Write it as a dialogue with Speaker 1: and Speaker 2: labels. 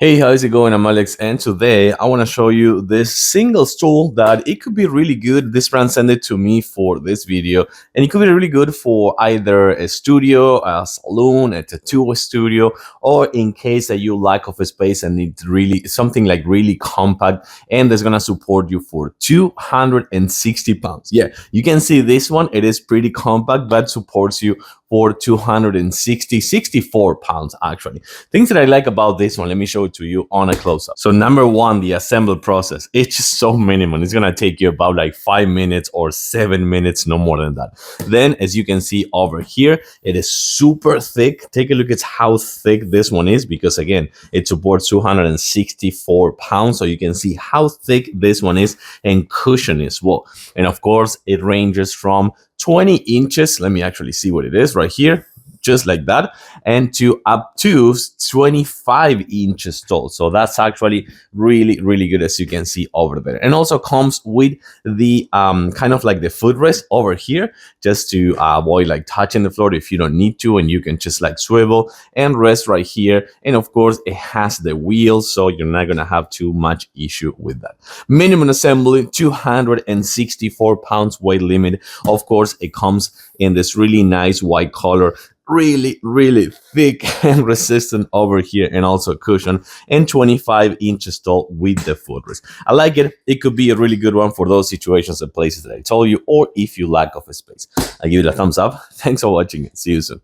Speaker 1: Hey, how's it going? I'm Alex, and today I want to show you this single stool that it could be really good. This brand sent it to me for this video, and it could be really good for either a studio, a salon, a tattoo studio, or in case that you lack of a space and need really something like really compact, and that's gonna support you for 260 pounds. Yeah, you can see this one. It is pretty compact, but supports you for 64 pounds actually. Things that I like about this one, let me show it to you on a close-up. So number one, the assembly process. It's just so minimal. It's gonna take you about like 5 minutes or 7 minutes, no more than that. Then, as you can see over here, it is super thick. Take a look at how thick this one is, because again, it supports 264 pounds. So you can see how thick this one is, and cushion as well. And of course, it ranges from 20 inches. Let me actually see what it is right here, just like that, and to up to 25 inches tall. So that's actually really, really good, as you can see over there. And also comes with the kind of like the footrest over here, just to avoid like touching the floor if you don't need to, and you can just like swivel and rest right here. And of course, it has the wheels, so you're not gonna have too much issue with that. Minimum assembly, 264 pounds weight limit. Of course, it comes in this really nice white color, really, really thick and resistant over here, and also cushion, and 25 inches tall with the footrest. I like it. It could be a really good one for those situations and places that I told you, or if you lack of a space. I give it a thumbs up. Thanks for watching. See you soon.